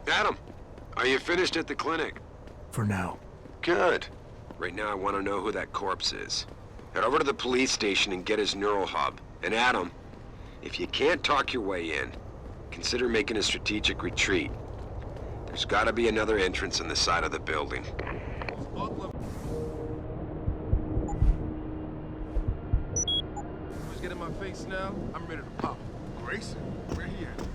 Adam, are you finished at the clinic? For now. Good. Right now I want to know who that corpse is. Head over to the police station and get his neural hub. And Adam, if you can't talk your way in, consider making a strategic retreat. There's gotta be another entrance on the side of the building. Who's getting my face now? I'm ready to pop. Grayson, where he at?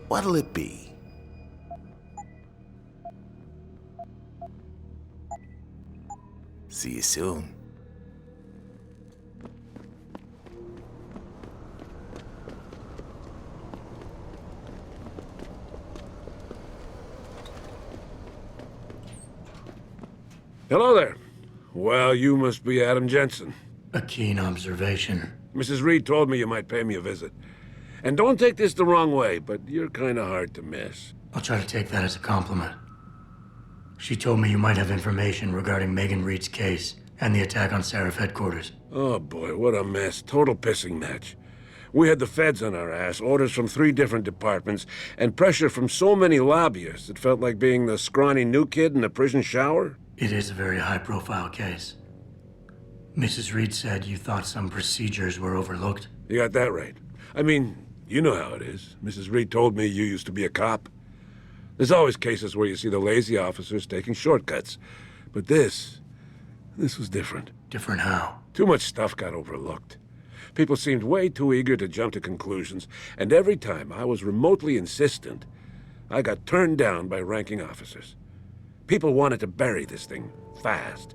What'll it be? See you soon. Hello there. Well, you must be Adam Jensen. A keen observation. Mrs. Reed told me you might pay me a visit. And don't take this the wrong way, but you're kinda hard to miss. I'll try to take that as a compliment. She told me you might have information regarding Megan Reed's case and the attack on Seraph headquarters. Oh boy, what a mess. Total pissing match. We had the feds on our ass, orders from 3 different departments, and pressure from so many lobbyists it felt like being the scrawny new kid in a prison shower. It is a very high-profile case. Mrs. Reed said you thought some procedures were overlooked. You got that right. I mean, you know how it is. Mrs. Reed told me you used to be a cop. There's always cases where you see the lazy officers taking shortcuts. But this was different. Different how? Too much stuff got overlooked. People seemed way too eager to jump to conclusions, and every time I was remotely insistent, I got turned down by ranking officers. People wanted to bury this thing fast.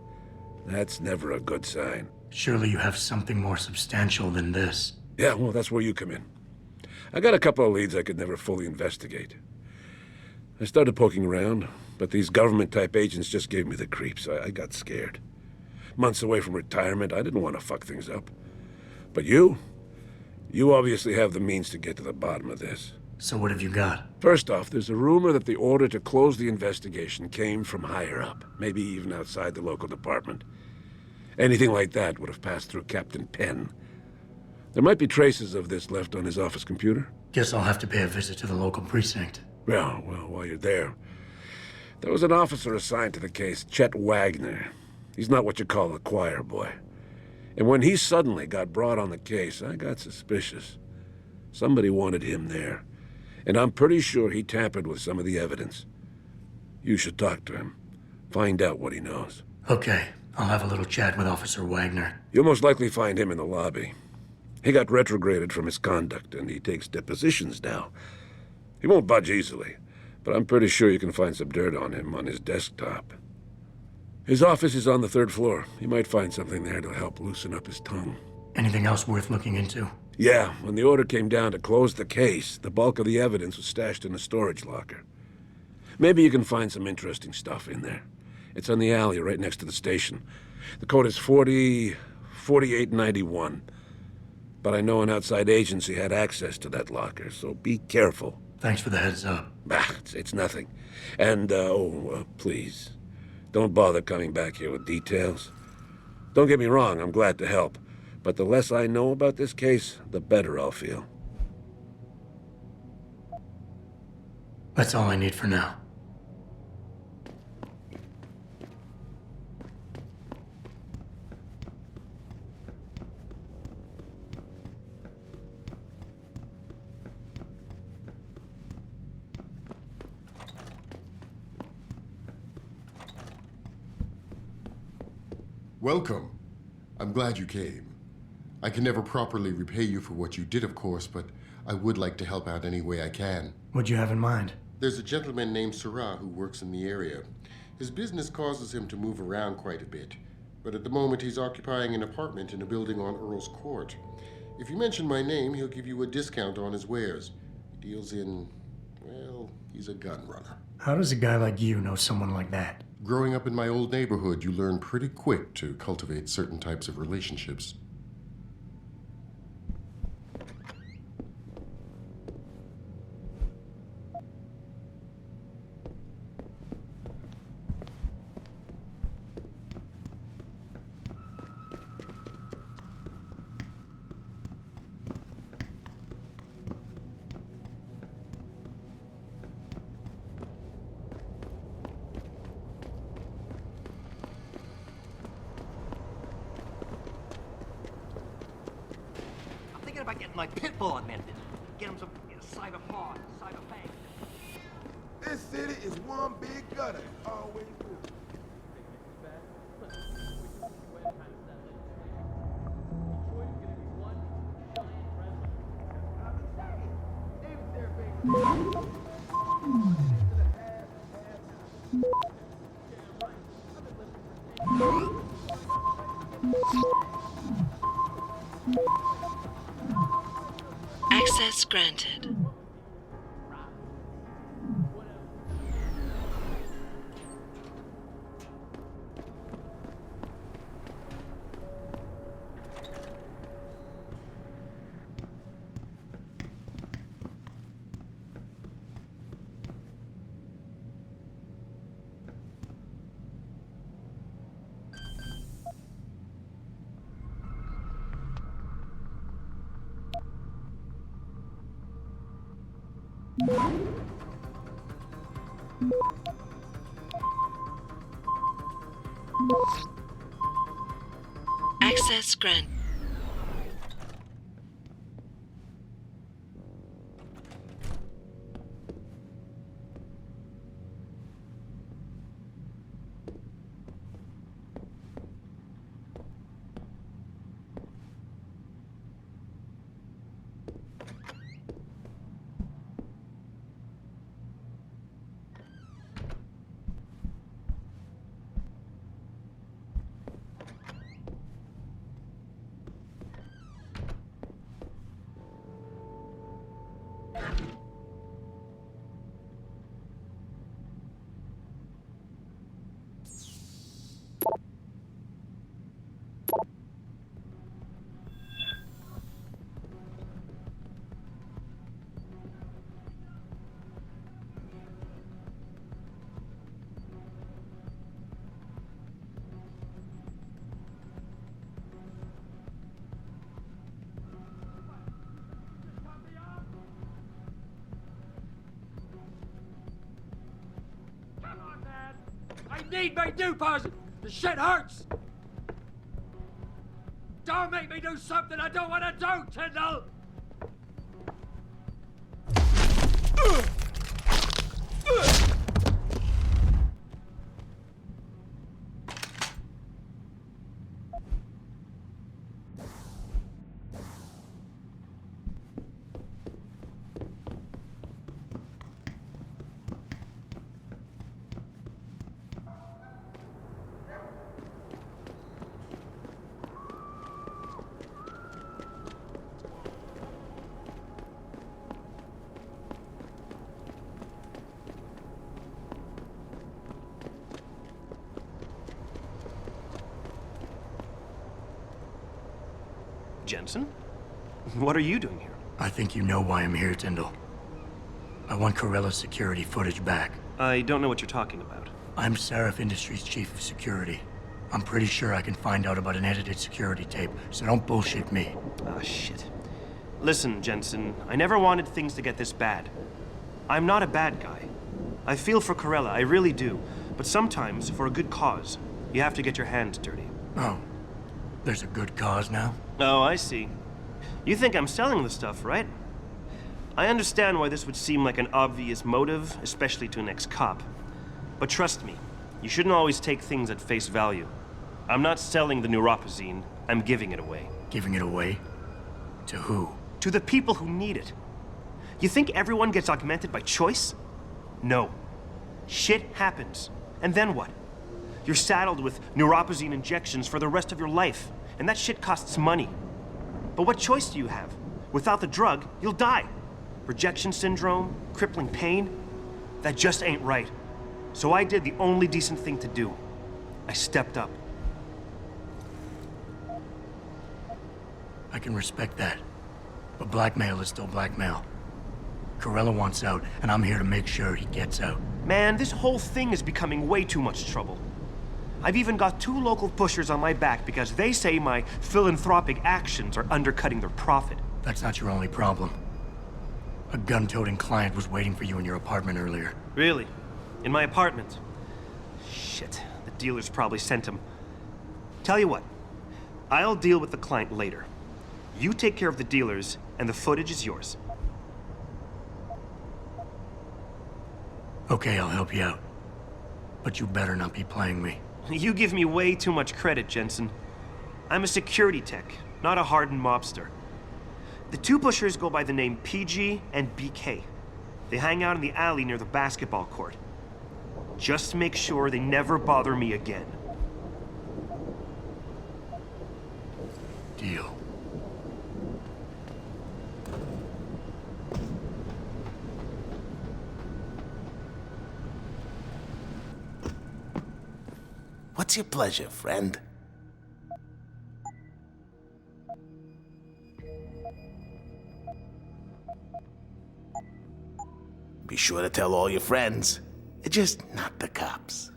That's never a good sign. Surely you have something more substantial than this. Yeah, well, that's where you come in. I got a couple of leads I could never fully investigate. I started poking around, but these government-type agents just gave me the creeps. I got scared. Months away from retirement, I didn't want to fuck things up. But you obviously have the means to get to the bottom of this. So what have you got? First off, there's a rumor that the order to close the investigation came from higher up, maybe even outside the local department. Anything like that would have passed through Captain Penn. There might be traces of this left on his office computer. Guess I'll have to pay a visit to the local precinct. Well, while you're there, there was an officer assigned to the case, Chet Wagner. He's not what you call a choir boy. And when he suddenly got brought on the case, I got suspicious. Somebody wanted him there. And I'm pretty sure he tampered with some of the evidence. You should talk to him. Find out what he knows. Okay, I'll have a little chat with Officer Wagner. You'll most likely find him in the lobby. He got retrograded from his conduct, and he takes depositions now. He won't budge easily, but I'm pretty sure you can find some dirt on him on his desktop. His office is on the 3rd floor. You might find something there to help loosen up his tongue. Anything else worth looking into? Yeah, when the order came down to close the case, the bulk of the evidence was stashed in a storage locker. Maybe you can find some interesting stuff in there. It's on the alley right next to the station. The code is 4891. But I know an outside agency had access to that locker, so be careful. Thanks for the heads up. Bah, it's nothing. And, please, don't bother coming back here with details. Don't get me wrong, I'm glad to help. But the less I know about this case, the better I'll feel. That's all I need for now. Welcome. I'm glad you came. I can never properly repay you for what you did, of course, but I would like to help out any way I can. What'd you have in mind? There's a gentleman named Sarah who works in the area. His business causes him to move around quite a bit, but at the moment he's occupying an apartment in a building on Earl's Court. If you mention my name, he'll give you a discount on his wares. He deals in, well, he's a gun runner. How does a guy like you know someone like that? Growing up in my old neighborhood, you learn pretty quick to cultivate certain types of relationships. get my pit bull amended. Get him some cyber paw, cyber bang. This city is one big gutter. Always will. Access granted. Access granted. I need my deposit! The shit hurts! Don't make me do something I don't want to do, Tyndall! Jensen? What are you doing here? I think you know why I'm here, Tyndall. I want Corella's security footage back. I don't know what you're talking about. I'm Seraph Industries' chief of security. I'm pretty sure I can find out about an edited security tape, so don't bullshit me. Ah, shit. Listen, Jensen, I never wanted things to get this bad. I'm not a bad guy. I feel for Corella, I really do. But sometimes, for a good cause, you have to get your hands dirty. Oh, there's a good cause now? Oh, I see. You think I'm selling the stuff, right? I understand why this would seem like an obvious motive, especially to an ex-cop. But trust me, you shouldn't always take things at face value. I'm not selling the Neuropozyne, I'm giving it away. Giving it away? To who? To the people who need it. You think everyone gets augmented by choice? No. Shit happens. And then what? You're saddled with Neuropozyne injections for the rest of your life, and that shit costs money. But what choice do you have? Without the drug, you'll die. Rejection syndrome, crippling pain, that just ain't right. So I did the only decent thing to do. I stepped up. I can respect that. But blackmail is still blackmail. Corella wants out, and I'm here to make sure he gets out. Man, this whole thing is becoming way too much trouble. I've even got 2 local pushers on my back because they say my philanthropic actions are undercutting their profit. That's not your only problem. A gun-toting client was waiting for you in your apartment earlier. Really? In my apartment? Shit, the dealers probably sent him. Tell you what, I'll deal with the client later. You take care of the dealers, and the footage is yours. Okay, I'll help you out. But you better not be playing me. You give me way too much credit, Jensen. I'm a security tech, not a hardened mobster. The two pushers go by the name PG and BK. They hang out in the alley near the basketball court. Just make sure they never bother me again. Deal. What's your pleasure, friend? Be sure to tell all your friends. Just not the cops.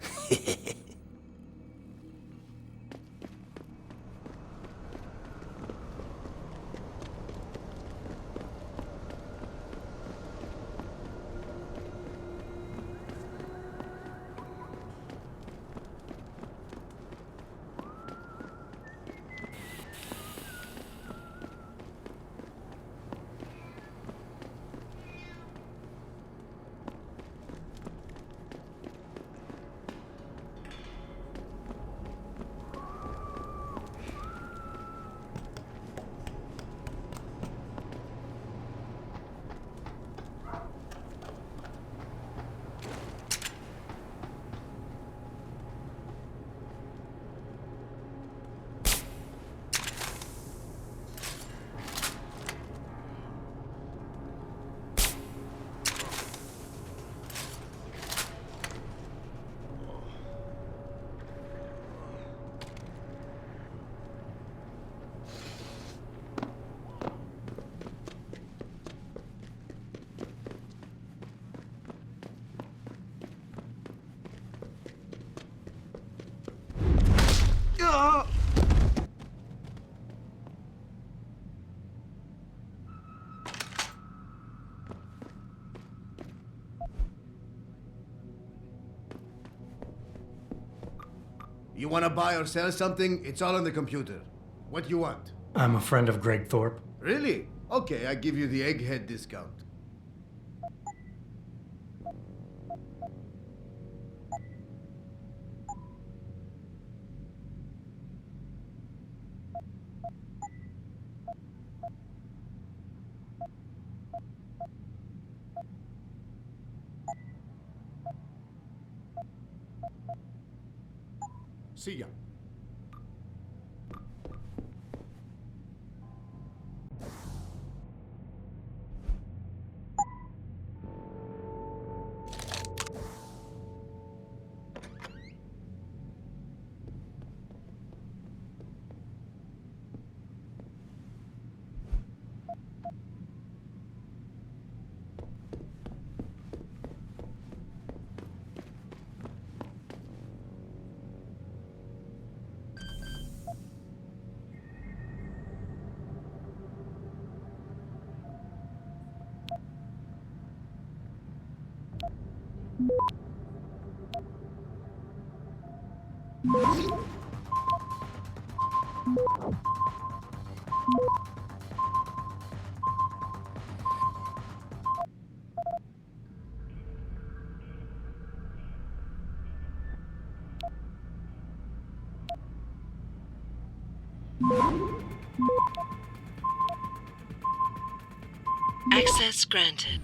You want to buy or sell something? It's all on the computer. What you want? I'm a friend of Greg Thorpe. Really? Okay, I give you the egghead discount. See ya. Access granted.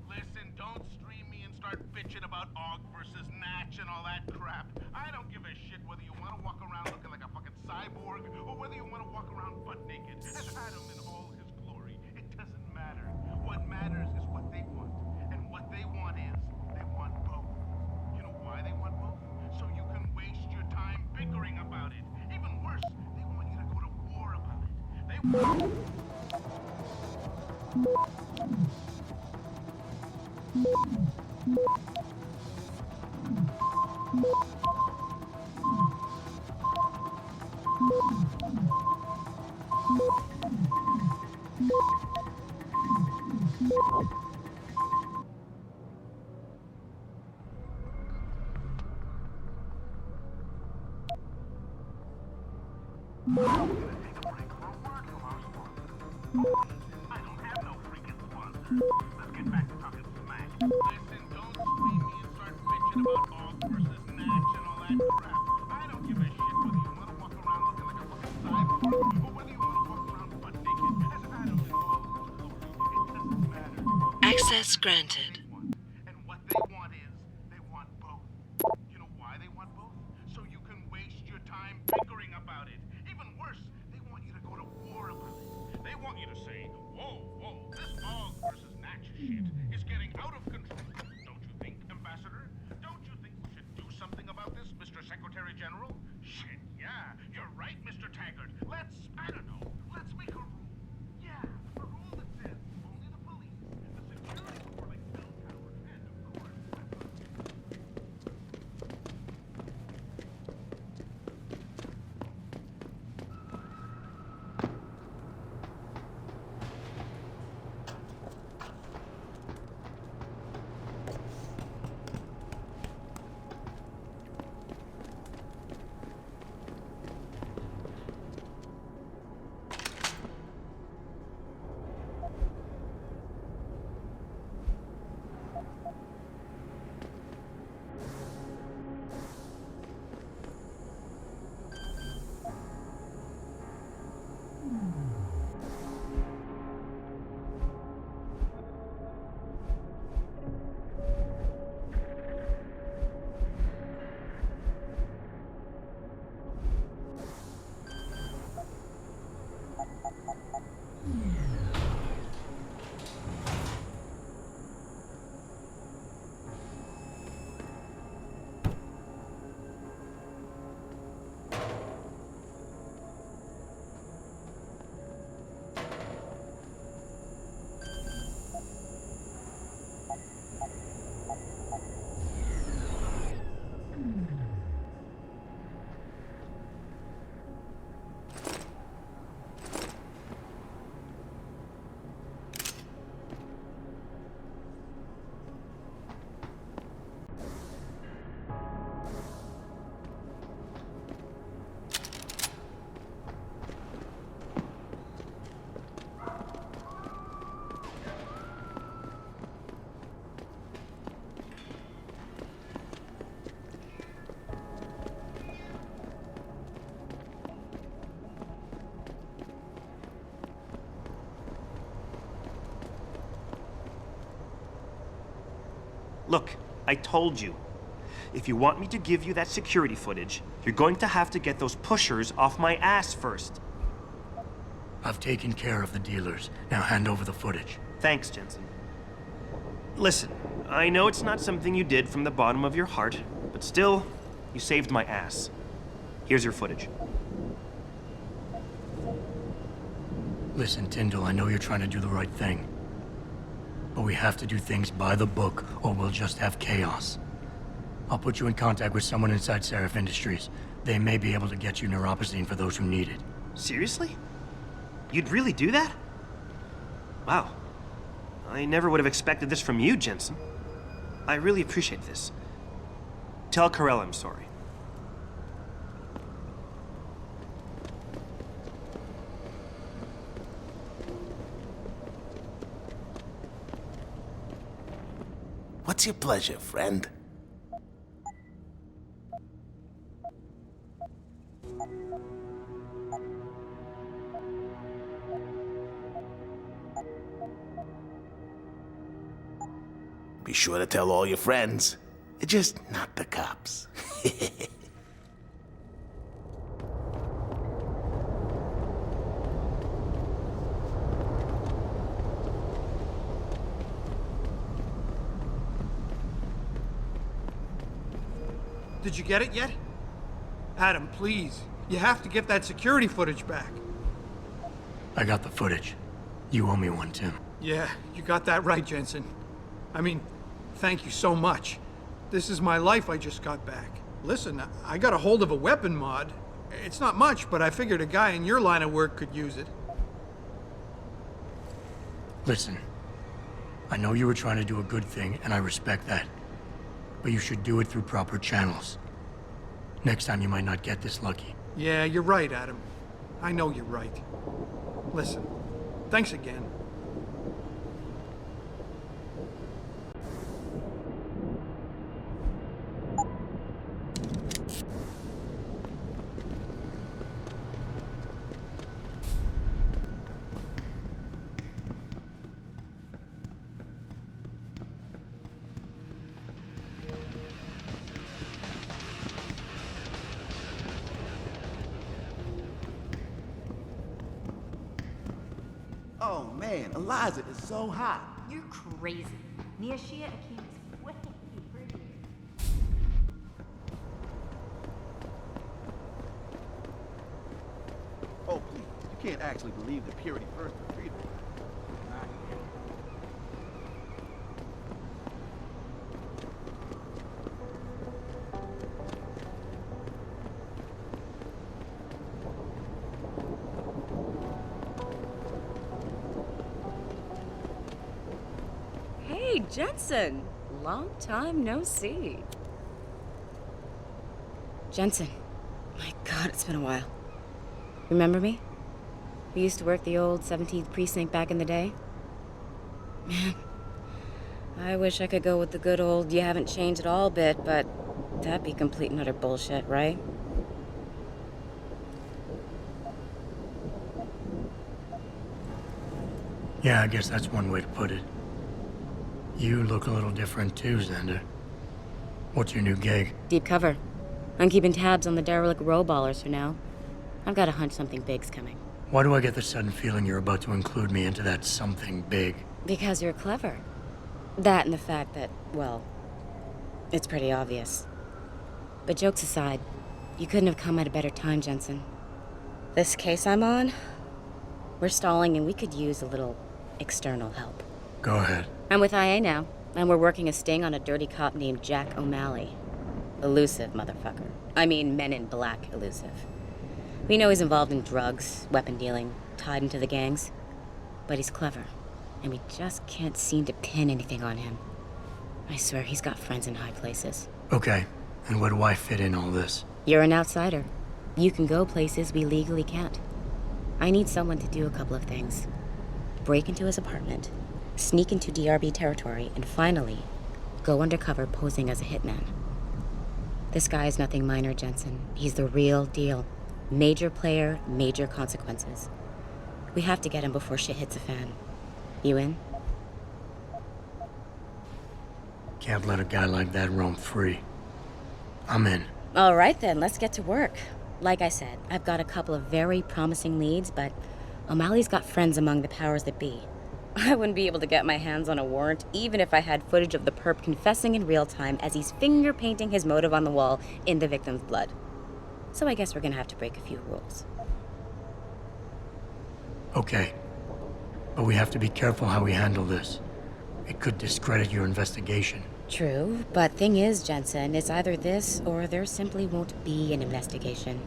Listen, don't stream me and start bitching about Og versus Natch and all that crap. I don't give a shit whether you want to walk around looking like a fucking cyborg or whether you want to walk around butt naked as Adam in all his glory. It doesn't matter. What matters is what they want. And what they want is, they want both. You know why they want both? So you can waste your time bickering about it. Even worse, they want you to go to war about it. They want... I don't have no freaking sponsor. Let's get back to talking smack. Listen, don't scream me and start bitching about Og versus Natch and all that crap. I don't give a shit whether you want to walk around looking like a fucking cyborg or whether you want to walk around butt naked. I don't know. It doesn't matter. Access granted. And what they want is, they want both. You know why they want both? So you can waste your time bickering about it. Even worse, they want you to go to war about it. They want you to say, whoa, whoa, this Og versus Natch shit is getting out of control. Don't you think, Ambassador? Don't you think we should do something about this, Mr. Secretary General? Shit, yeah, you're right, Mr. Taggart. I don't know, let's make a rule. Yeah, a rule that says only the police, the security for like cell towers, and of course, Look, I told you. If you want me to give you that security footage, you're going to have to get those pushers off my ass first. I've taken care of the dealers. Now hand over the footage. Thanks, Jensen. Listen, I know it's not something you did from the bottom of your heart, but still, you saved my ass. Here's your footage. Listen, Tyndall, I know you're trying to do the right thing. But we have to do things by the book, or we'll just have chaos. I'll put you in contact with someone inside Seraph Industries. They may be able to get you Neuropozyne for those who need it. Seriously? You'd really do that? Wow. I never would have expected this from you, Jensen. I really appreciate this. Tell Carell I'm sorry. What's your pleasure, friend? Be sure to tell all your friends. Just not the cops. Did you get it yet? Adam, please. You have to get that security footage back. I got the footage. You owe me one, Tim. Yeah, you got that right, Jensen. I mean, thank you so much. This is my life I just got back. Listen, I got a hold of a weapon mod. It's not much, but I figured a guy in your line of work could use it. Listen, I know you were trying to do a good thing, and I respect that. But you should do it through proper channels. Next time you might not get this lucky. Yeah, you're right, Adam. I know you're right. Listen, thanks again. Oh man, Eliza is so hot. You're crazy. Niashia Akim is way prettier. Oh please, you can't actually believe the purity first retreat. Hey, Jensen. Long time no see. Jensen. My God, it's been a while. Remember me? We used to work the old 17th precinct back in the day. Man, I wish I could go with the good old you haven't changed at all bit, but that'd be complete and utter bullshit, right? Yeah, I guess that's one way to put it. You look a little different too, Xander. What's your new gig? Deep cover. I'm keeping tabs on the derelict row ballers for now. I've got a hunch something big's coming. Why do I get the sudden feeling you're about to include me into that something big? Because you're clever. That and the fact that, well, it's pretty obvious. But jokes aside, you couldn't have come at a better time, Jensen. This case I'm on, we're stalling and we could use a little external help. Go ahead. I'm with IA now, and we're working a sting on a dirty cop named Jack O'Malley. Elusive motherfucker. I mean, Men in Black elusive. We know he's involved in drugs, weapon dealing, tied into the gangs. But he's clever, and we just can't seem to pin anything on him. I swear he's got friends in high places. Okay, and where do I fit in all this? You're an outsider. You can go places we legally can't. I need someone to do a couple of things. Break into his apartment, sneak into DRB territory, and finally, go undercover posing as a hitman. This guy is nothing minor, Jensen. He's the real deal. Major player, major consequences. We have to get him before shit hits the fan. You in? Can't let a guy like that roam free. I'm in. All right then, let's get to work. Like I said, I've got a couple of very promising leads, but O'Malley's got friends among the powers that be. I wouldn't be able to get my hands on a warrant, even if I had footage of the perp confessing in real time as he's finger painting his motive on the wall in the victim's blood. So I guess we're gonna have to break a few rules. Okay. But we have to be careful how we handle this. It could discredit your investigation. True, but thing is, Jensen, it's either this or there simply won't be an investigation.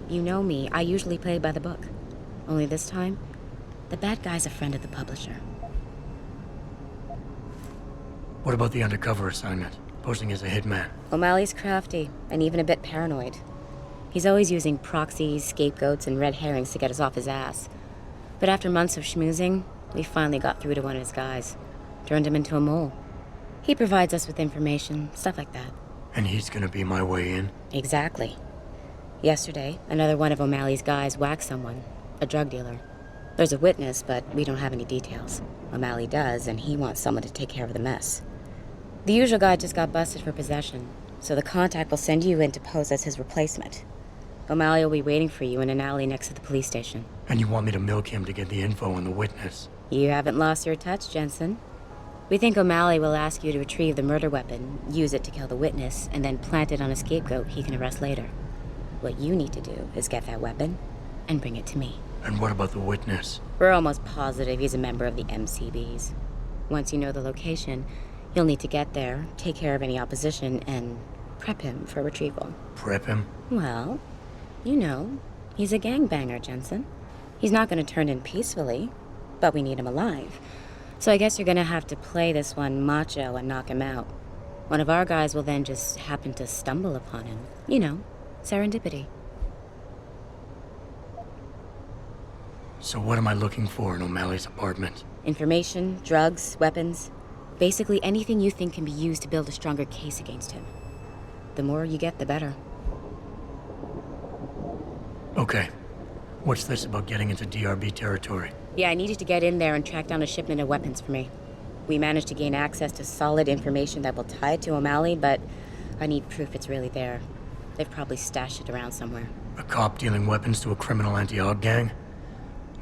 You know me, I usually play by the book. Only this time, the bad guy's a friend of the publisher. What about the undercover assignment? Posing as a hitman? O'Malley's crafty, and even a bit paranoid. He's always using proxies, scapegoats, and red herrings to get us off his ass. But after months of schmoozing, we finally got through to one of his guys. Turned him into a mole. He provides us with information, stuff like that. And he's gonna be my way in? Exactly. Yesterday, another one of O'Malley's guys whacked someone, a drug dealer. There's a witness, but we don't have any details. O'Malley does, and he wants someone to take care of the mess. The usual guy just got busted for possession, so the contact will send you in to pose as his replacement. O'Malley will be waiting for you in an alley next to the police station. And you want me to milk him to get the info on the witness? You haven't lost your touch, Jensen. We think O'Malley will ask you to retrieve the murder weapon, use it to kill the witness, and then plant it on a scapegoat he can arrest later. What you need to do is get that weapon and bring it to me. And what about the witness? We're almost positive he's a member of the MCBs. Once you know the location, you'll need to get there, take care of any opposition, and prep him for retrieval. Prep him? Well, you know, he's a gangbanger, Jensen. He's not going to turn in peacefully, but we need him alive. So I guess you're going to have to play this one macho and knock him out. One of our guys will then just happen to stumble upon him. You know, serendipity. So what am I looking for in O'Malley's apartment? Information, drugs, weapons. Basically anything you think can be used to build a stronger case against him. The more you get, the better. Okay. What's this about getting into DRB territory? Yeah, I needed to get in there and track down a shipment of weapons for me. We managed to gain access to solid information that will tie it to O'Malley, but I need proof it's really there. They've probably stashed it around somewhere. A cop dealing weapons to a criminal anti-Aug gang?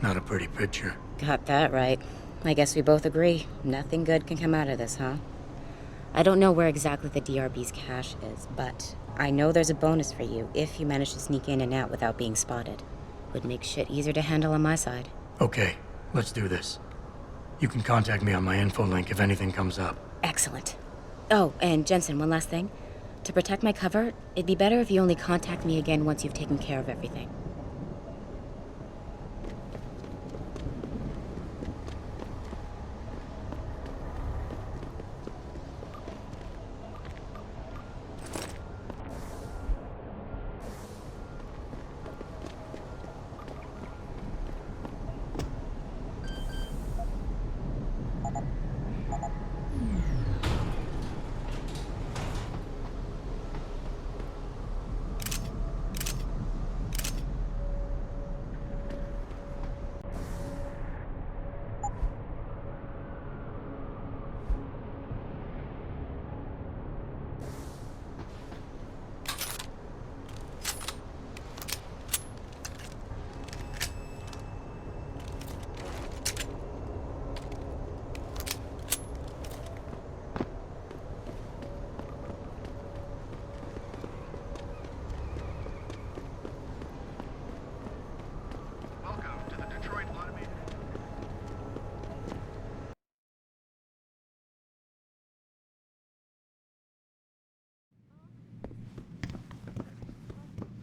Not a pretty picture. Got that right. I guess we both agree. Nothing good can come out of this, huh? I don't know where exactly the DRB's cache is, but I know there's a bonus for you if you manage to sneak in and out without being spotted. Would make shit easier to handle on my side. Okay, let's do this. You can contact me on my info link if anything comes up. Excellent. Oh, and Jensen, one last thing. To protect my cover, it'd be better if you only contact me again once you've taken care of everything.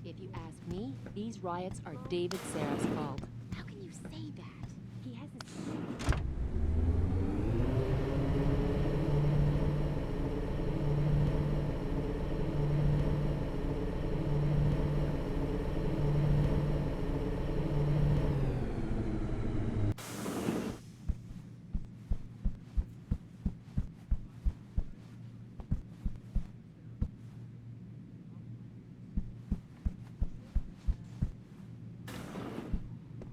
If you ask me, these riots are David Seraf's fault. How can you say that? He has his...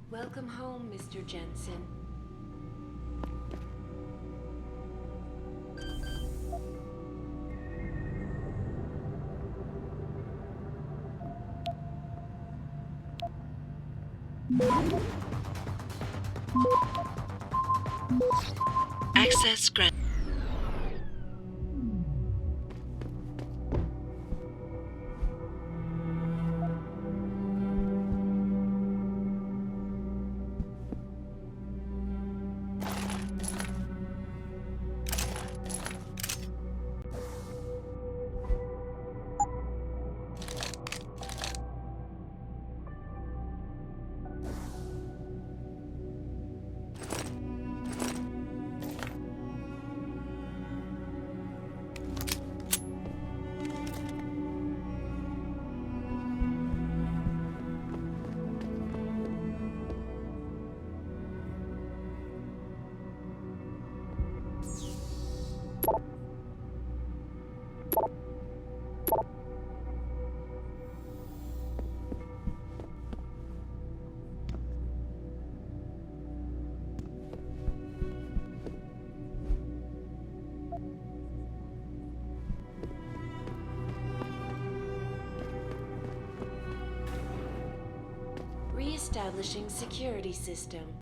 Welcome home, Mr. Jensen. Access granted. Re-establishing security system.